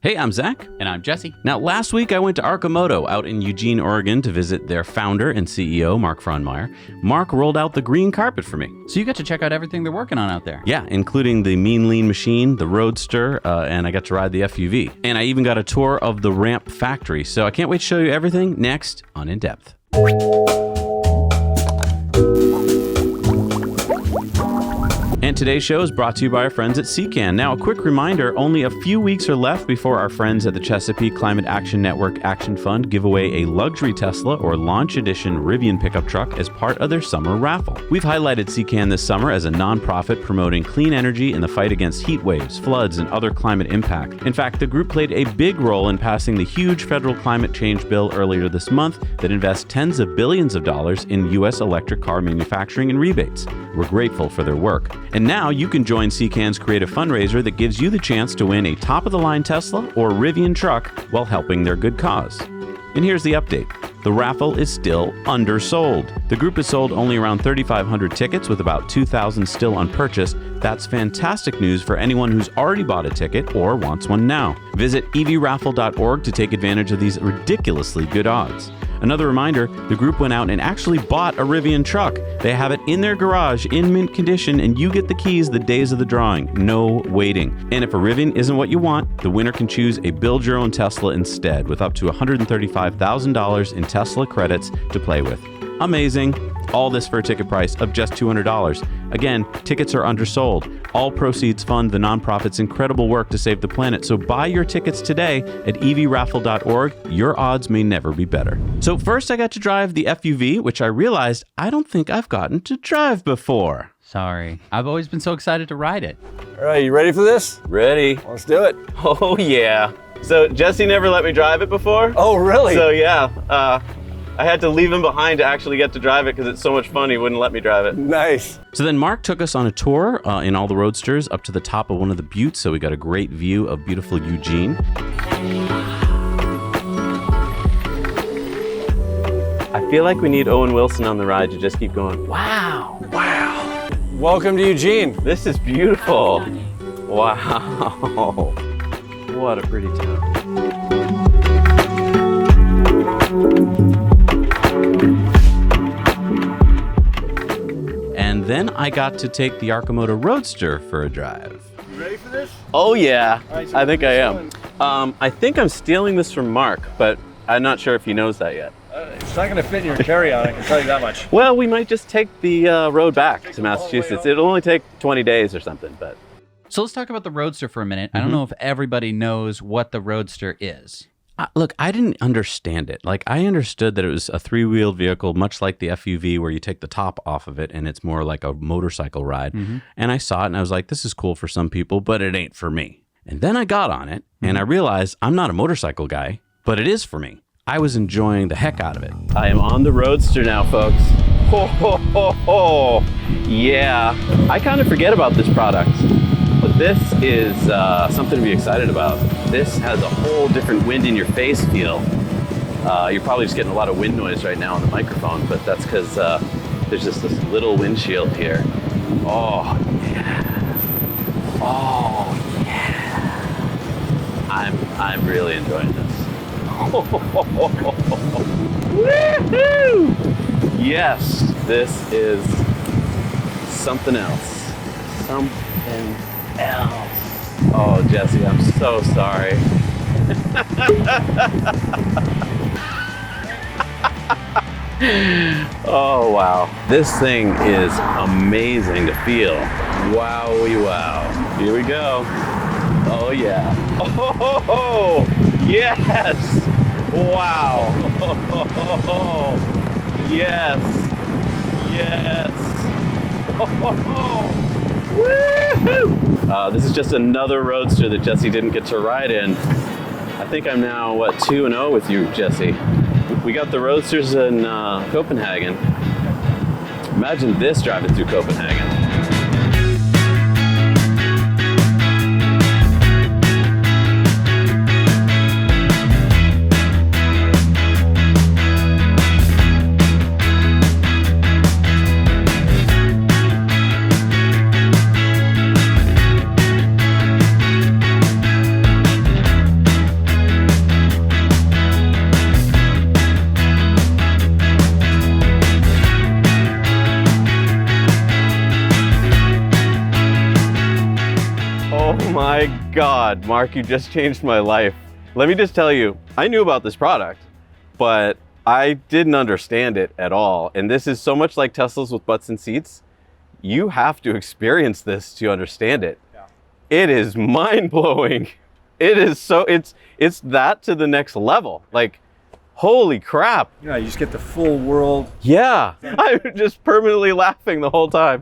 Hey, I'm Zac. And I'm Jesse. Now, last week I went to Arcimoto out in Eugene, Oregon to visit their founder and CEO, Mark Frohnmayer. Mark rolled out the green carpet for me. So you got to check out everything they're working on out there. Yeah, including the Mean Lean machine, the Roadster, and I got to ride the FUV. And I even got a tour of the ramp factory. So I can't wait to show you everything next on In Depth. And today's show is brought to you by our friends at CCAN. Now, a quick reminder, only a few weeks are left before our friends at the Chesapeake Climate Action Network Action Fund give away a luxury Tesla or Launch Edition Rivian pickup truck as part of their summer raffle. We've highlighted CCAN this summer as a nonprofit promoting clean energy in the fight against heat waves, floods, and other climate impact. In fact, the group played a big role in passing the huge federal climate change bill earlier this month that invests tens of billions of dollars in U.S. electric car manufacturing and rebates. We're grateful for their work. And now you can join CCAN's creative fundraiser that gives you the chance to win a top-of-the-line Tesla or Rivian truck while helping their good cause. And here's the update. The raffle is still undersold. The group has sold only around 3,500 tickets with about 2,000 still unpurchased. That's fantastic news for anyone who's already bought a ticket or wants one now. Visit evraffle.org to take advantage of these ridiculously good odds. Another reminder, the group went out and actually bought a Rivian truck. They have it in their garage in mint condition, and you get the keys the days of the drawing. No waiting. And if a Rivian isn't what you want, the winner can choose a build your own Tesla instead with up to $135,000 in Tesla credits to play with. Amazing. All this for a ticket price of just $200. Again, tickets are undersold. All proceeds fund the nonprofit's incredible work to save the planet. So buy your tickets today at evraffle.org. Your odds may never be better. So first I got to drive the FUV, which I realized I don't think I've gotten to drive before. Sorry. I've always been so excited to ride it. All right, you ready for this? Ready. Let's do it. Oh, yeah. So Jesse never let me drive it before. Oh, really? So yeah, I had to leave him behind to actually get to drive it because it's so much fun he wouldn't let me drive it. Nice. So then Mark took us on a tour in all the Roadsters up to the top of one of the buttes, so we got a great view of beautiful Eugene. I feel like we need Owen Wilson on the ride to just keep going. Wow. Wow. Welcome to Eugene. This is beautiful. Wow. What a pretty town. And then I got to take the Arcimoto Roadster for a drive. You ready for this? Oh yeah, Right, so I think I am. I think I'm stealing this from Mark, but I'm not sure if he knows that yet. It's not going to fit in your carry-on, I can tell you that much. Well, we might just take the road back to Massachusetts. It'll only take 20 days or something, but... So let's talk about the Roadster for a minute. I don't know if everybody knows what the Roadster is. Look, I didn't understand it. Like, I understood that it was a three-wheeled vehicle, much like the FUV, where you take the top off of it and it's more like a motorcycle ride. And I saw it and I was like, this is cool for some people, but it ain't for me. And then I got on it and I realized I'm not a motorcycle guy, but it is for me. I was enjoying the heck out of it. I am on the Roadster now, folks. Ho, ho, ho, ho. Yeah. I kind of forget about this product. But this is something to be excited about. This has a whole different wind in your face feel. You're probably just getting a lot of wind noise right now on the microphone, but that's because there's just this little windshield here. Oh, yeah. Oh, yeah. I'm really enjoying this. Woohoo! Yes, this is something else. Something else. Oh, Jesse, I'm so sorry. Oh, wow. This thing is amazing to feel. Wowie wow. Here we go. Oh, yeah. Oh, yes. Wow. Oh, yes. Yes. Oh, woohoo! This is just another Roadster that Jesse didn't get to ride in. I think I'm now, 2-0 with you, Jesse. We got the Roadsters in Copenhagen. Imagine this driving through Copenhagen. Oh my God, Mark, you just changed my life. Let me just tell you, I knew about this product, but I didn't understand it at all. And this is so much like Teslas with butts and seats. You have to experience this to understand it. Yeah. It is mind-blowing. It is so, it's that to the next level. Like, holy crap. Yeah, you just get the full world. Yeah, I'm just permanently laughing the whole time.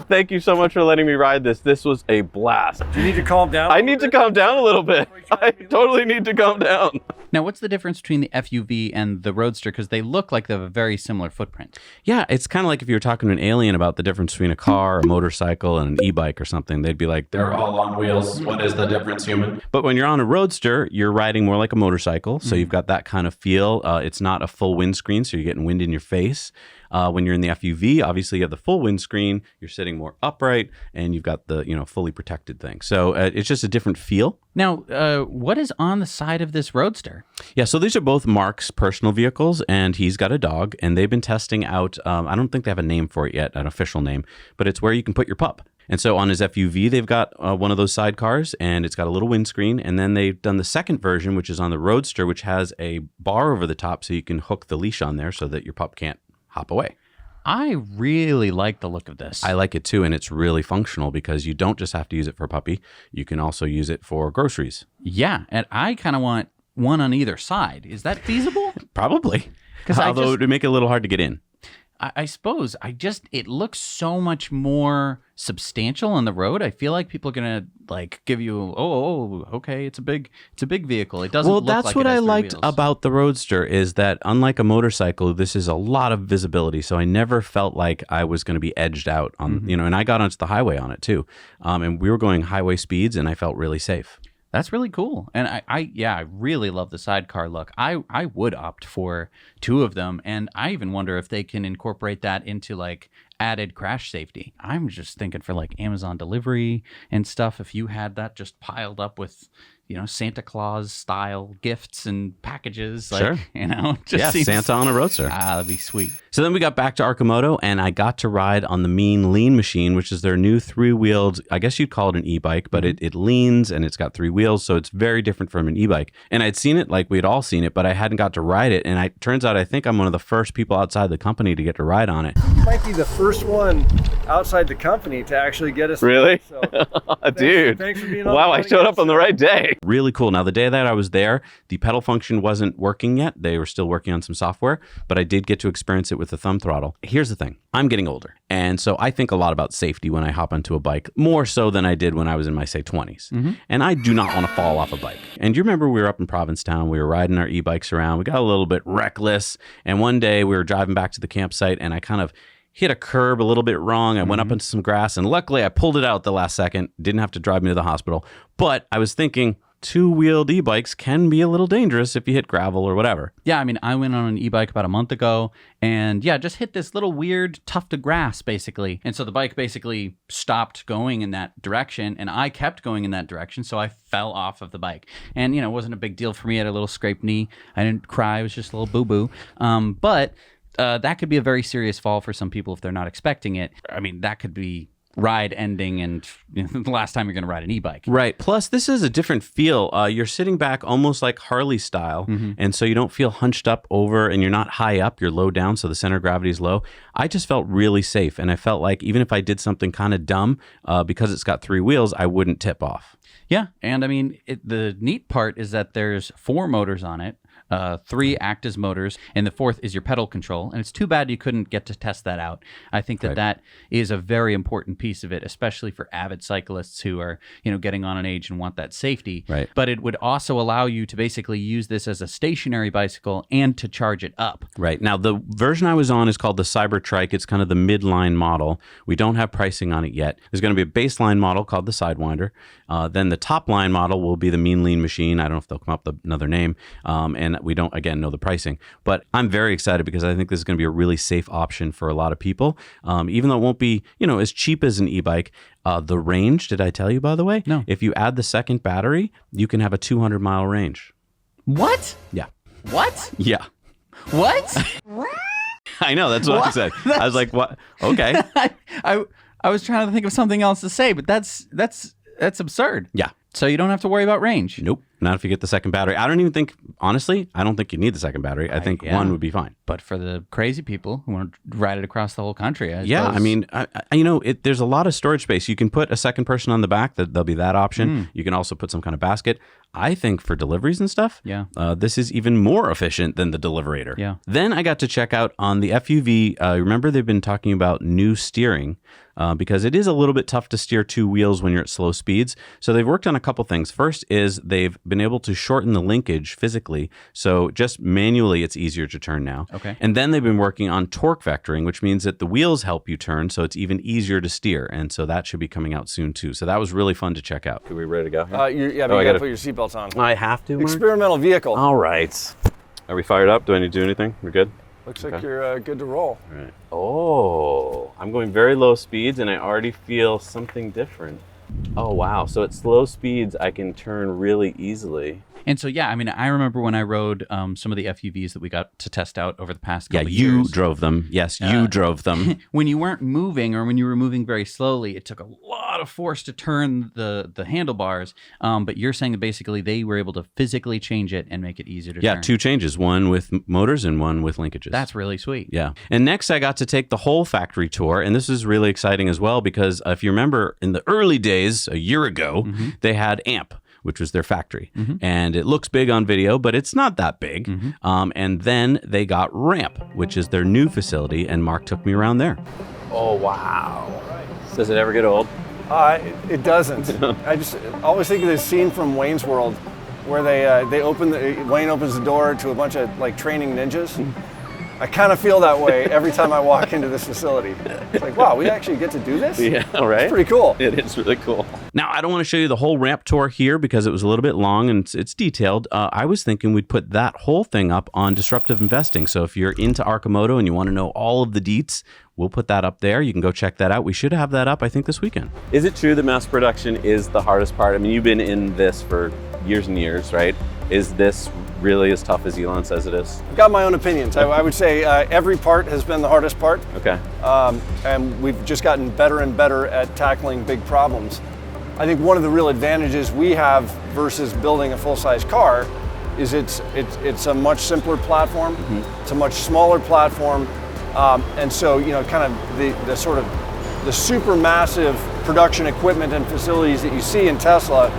Thank you so much for letting me ride this. This was a blast. Do you need to calm down? I need to calm down a little bit. I totally need to calm down. Now, what's the difference between the FUV and the Roadster? Because they look like they have a very similar footprint. Yeah, it's kind of like if you were talking to an alien about the difference between a car, a motorcycle, and an e-bike or something. They'd be like, they're all on wheels. What is the difference, human? But when you're on a Roadster, you're riding more like a motorcycle. So you've got that kind of feel. It's not a full windscreen, so you're getting wind in your face. When you're in the FUV, obviously you have the full windscreen, you're sitting more upright, and you've got the, fully protected thing. So it's just a different feel. Now, what is on the side of this Roadster? Yeah, so these are both Mark's personal vehicles, and he's got a dog, and they've been testing out, I don't think they have a name for it yet, an official name, but it's where you can put your pup. And so on his FUV, they've got one of those sidecars, and it's got a little windscreen. And then they've done the second version, which is on the Roadster, which has a bar over the top so you can hook the leash on there so that your pup can't hop away. I really like the look of this. I like it too, and it's really functional because you don't just have to use it for a puppy. You can also use it for groceries. Yeah, and I kind of want one on either side. Is that feasible? Probably. Although it would make it a little hard to get in. I suppose. It looks so much more substantial on the road. I feel like people are gonna give you, okay, it's a big vehicle. It doesn't. Well, look that's like what it has I three liked wheels. about the Roadster is that unlike a motorcycle, this is a lot of visibility. So I never felt like I was going to be edged out on, and I got onto the highway on it too, and we were going highway speeds, and I felt really safe. That's really cool. And I really love the sidecar look. I would opt for two of them. And I even wonder if they can incorporate that into added crash safety. I'm just thinking for Amazon delivery and stuff. If you had that just piled up with, Santa Claus style gifts and packages, Sure. seems, Santa on a Roadster. that'd be sweet. So then we got back to Arcimoto, and I got to ride on the Mean Lean machine, which is their new three-wheeled, I guess you'd call it an e-bike, but it leans and it's got three wheels, so it's very different from an e-bike. And I'd seen it, we'd all seen it, but I hadn't got to ride it. And turns out I think I'm one of the first people outside the company to get to ride on it. Might be the first one outside the company to actually get us. Really? So, Dude. Thanks for being on. Wow, I showed up on the right day. Really cool. Now, the day that I was there, the pedal function wasn't working yet. They were still working on some software, but I did get to experience it with the thumb throttle. Here's the thing. I'm getting older. And so I think a lot about safety when I hop onto a bike, more so than I did when I was in my, say, 20s. And I do not want to fall off a bike. And you remember we were up in Provincetown. We were riding our e-bikes around. We got a little bit reckless. And one day we were driving back to the campsite, and I kind of hit a curb a little bit wrong. I went up into some grass, and luckily I pulled it out the last second. Didn't have to drive me to the hospital. But I was thinking, two-wheeled e-bikes can be a little dangerous if you hit gravel or whatever. Yeah, I went on an e-bike about a month ago, and just hit this little weird tuft of grass, basically. And so the bike basically stopped going in that direction, and I kept going in that direction, so I fell off of the bike. And, it wasn't a big deal for me. I had a little scraped knee. I didn't cry. It was just a little boo-boo. But that could be a very serious fall for some people if they're not expecting it. That could be ride ending and the last time you're going to ride an e-bike. Right. Plus, this is a different feel. You're sitting back almost like Harley style, and so you don't feel hunched up over, and you're not high up, you're low down, so the center of gravity is low. I just felt really safe, and I felt like even if I did something kind of dumb, because it's got three wheels, I wouldn't tip off. Yeah, and the neat part is that there's 4 motors on it. 3 act as motors, and the 4th is your pedal control. And it's too bad you couldn't get to test that out. I think that is a very important piece of it, especially for avid cyclists who are, getting on an age and want that safety. Right. But it would also allow you to basically use this as a stationary bicycle and to charge it up. Right. Now, the version I was on is called the Cybertrike. It's kind of the midline model. We don't have pricing on it yet. There's going to be a baseline model called the Sidewinder. Then the top line model will be the Mean Lean machine. I don't know if they'll come up with another name. And we don't, again, know the pricing. But I'm very excited because I think this is going to be a really safe option for a lot of people. Even though it won't be, as cheap as an e-bike. The range, did I tell you, by the way? No. If you add the second battery, you can have a 200-mile range. What? Yeah. What? Yeah. What? I know, that's what I said. I was like, what? Okay. I was trying to think of something else to say, but that's absurd. Yeah. So you don't have to worry about range. Nope. Not if you get the second battery. I don't even think, honestly, I don't think you need the second battery. I think one would be fine. But for the crazy people who want to ride it across the whole country, I yeah, suppose. I mean, there's a lot of storage space. You can put a second person on the back. There'll be that option. You can also put some kind of basket. I think for deliveries and stuff, this is even more efficient than the Deliverator. Yeah. Then I got to check out on the FUV. Remember, they've been talking about new steering because it is a little bit tough to steer two wheels when you're at slow speeds. So they've worked on a couple things. First is they've been able to shorten the linkage physically. So just manually, it's easier to turn now. Okay. And then they've been working on torque vectoring, which means that the wheels help you turn, so it's even easier to steer. And so that should be coming out soon too. So that was really fun to check out. Are we ready to go? You got to put your seatbelts on. I have to, Mark? Experimental vehicle. All right. Are we fired up? Do I need to do anything? We're good? Looks like you're good to roll. All right. Oh, I'm going very low speeds and I already feel something different. Oh, wow. So at slow speeds, I can turn really easily. And so, yeah, I mean, I remember when I rode some of the FUVs that we got to test out over the past couple of years. Yeah, you drove them. Yes, you drove them. When you weren't moving or when you were moving very slowly, it took a lot of force to turn the handlebars. But you're saying that basically they were able to physically change it and make it easier to turn. Yeah, two changes, one with motors and one with linkages. That's really sweet. Yeah. And next I got to take the whole factory tour. And this is really exciting as well because if you remember in the early days, a year ago, they had AMP, which was their factory. And it looks big on video, but it's not that big. And then they got Ramp, which is their new facility, and Mark took me around there. Oh, wow. Does it ever get old? It doesn't. I just always think of this scene from Wayne's World where Wayne opens the door to a bunch of like training ninjas. I kind of feel that way every time I walk into this facility. It's like, wow, we actually get to do this? Yeah, right? It's pretty cool. It is really cool. Now, I don't want to show you the whole ramp tour here because it was a little bit long and it's detailed. I was thinking we'd put that whole thing up on Disruptive Investing. So if you're into Arcimoto and you want to know all of the deets, we'll put that up there. You can go check that out. We should have that up, I think, this weekend. Is it true that mass production is the hardest part? I mean, you've been in this for years and years, right? Is this really as tough as Elon says it is? I've got my own opinions. I would say every part has been the hardest part. Okay. And we've just gotten better and better at tackling big problems. I think one of the real advantages we have versus building a full-size car is it's a much simpler platform. It's a much smaller platform. And so, kind of the sort of the super massive production equipment and facilities that you see in Tesla,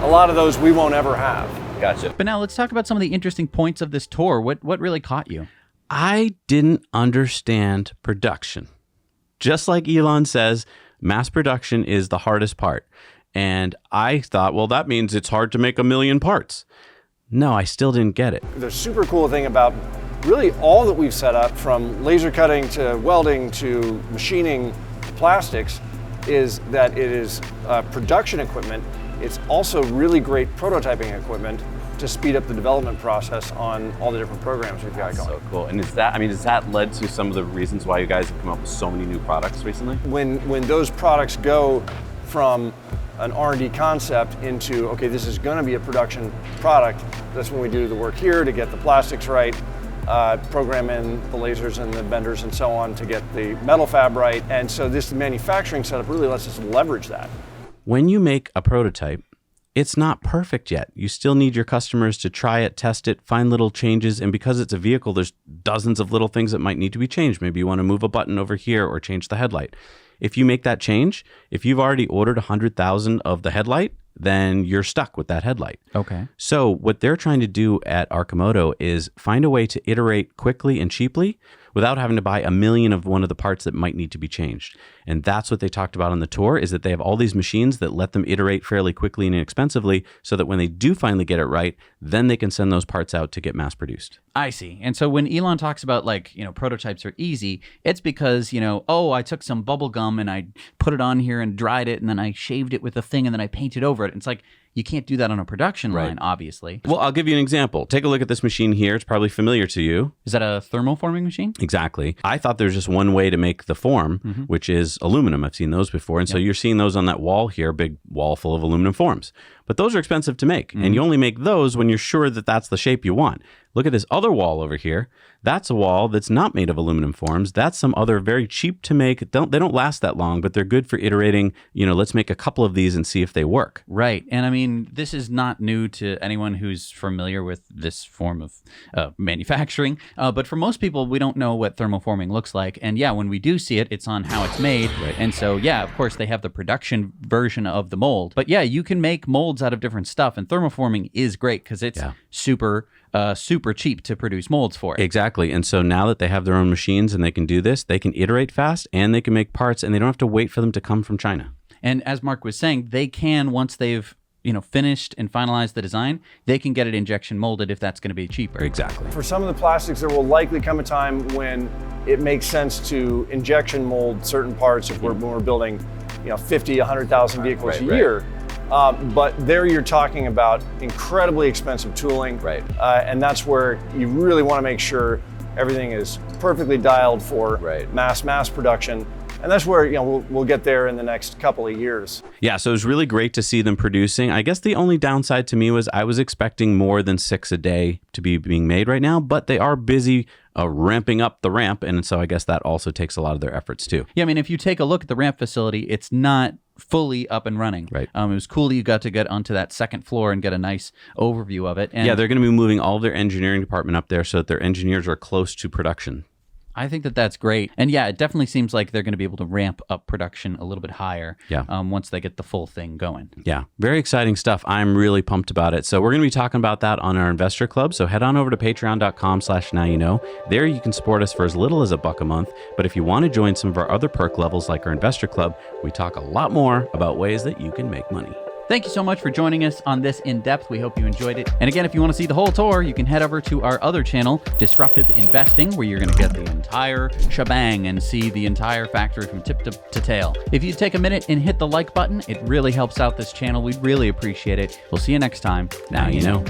a lot of those we won't ever have. Gotcha. But now let's talk about some of the interesting points of this tour. What really caught you? I didn't understand production. Just like Elon says, mass production is the hardest part. And I thought, well, that means it's hard to make 1 million parts. No, I still didn't get it. The super cool thing about really all that we've set up, from laser cutting to welding to machining to plastics, is that it is production equipment. It's also really great prototyping equipment to speed up the development process on all the different programs we've got going. So cool. And has that led to some of the reasons why you guys have come up with so many new products recently? When those products go from an R&D concept into, okay, this is going to be a production product, that's when we do the work here to get the plastics right, program in the lasers and the benders and so on to get the metal fab right. And so this manufacturing setup really lets us leverage that. When you make a prototype, it's not perfect yet. You still need your customers to try it, test it, find little changes. And because it's a vehicle, there's dozens of little things that might need to be changed. Maybe you want to move a button over here or change the headlight. If you make that change, if you've already ordered 100,000 of the headlight, then you're stuck with that headlight. Okay. So what they're trying to do at Arcimoto is find a way to iterate quickly and cheaply without having to buy 1 million of one of the parts that might need to be changed. And that's what they talked about on the tour, is that they have all these machines that let them iterate fairly quickly and inexpensively so that when they do finally get it right, then they can send those parts out to get mass produced. I see. And so when Elon talks about prototypes are easy, it's because, I took some bubble gum and I put it on here and dried it and then I shaved it with a thing and then I painted over it. It's like, you can't do that on a production line, obviously. Well, I'll give you an example. Take a look at this machine here. It's probably familiar to you. Is that a thermoforming machine? Exactly. I thought there's just one way to make the form, which is aluminum. I've seen those before. And so you're seeing those on that wall here, big wall full of aluminum forms. But those are expensive to make. And you only make those when you're sure that that's the shape you want. Look at this other wall over here. That's a wall that's not made of aluminum forms. That's some other very cheap to make. They don't last that long, but they're good for iterating. Let's make a couple of these and see if they work. Right. And I mean, this is not new to anyone who's familiar with this form of manufacturing. But for most people, we don't know what thermoforming looks like. And yeah, when we do see it, it's on how it's made. Right. And so, yeah, of course, they have the production version of the mold. But yeah, you can make molds out of different stuff. And thermoforming is great because it's super cheap to produce molds for it. Exactly. And so now that they have their own machines and they can do this, they can iterate fast and they can make parts and they don't have to wait for them to come from China. And as Mark was saying, they can, once they've finished and finalized the design, they can get it injection molded if that's going to be cheaper. Exactly. For some of the plastics, there will likely come a time when it makes sense to injection mold certain parts if when we're building 50, 100,000 vehicles a year. But there you're talking about incredibly expensive tooling. Right. And that's where you really want to make sure everything is perfectly dialed for mass production. And that's where we'll get there in the next couple of years. Yeah, so it was really great to see them producing. I guess the only downside to me was I was expecting more than 6 a day to be being made right now, but they are busy ramping up the ramp, and so I guess that also takes a lot of their efforts too. Yeah, I mean, if you take a look at the ramp facility, it's not fully up and running. Right. It was cool that you got to get onto that second floor and get a nice overview of it. And yeah, they're going to be moving all of their engineering department up there so that their engineers are close to production. I think that that's great. And yeah, it definitely seems like they're going to be able to ramp up production a little bit higher once they get the full thing going. Yeah, very exciting stuff. I'm really pumped about it. So we're going to be talking about that on our Investor Club. So head on over to patreon.com/nowyouknow. There you can support us for as little as $1 a month. But if you want to join some of our other perk levels like our Investor Club, we talk a lot more about ways that you can make money. Thank you so much for joining us on this in-depth. We hope you enjoyed it. And again, if you want to see the whole tour, you can head over to our other channel, Disruptive Investing, where you're going to get the entire shebang and see the entire factory from tip to tail. If you take a minute and hit the like button, it really helps out this channel. We'd really appreciate it. We'll see you next time. Now you know.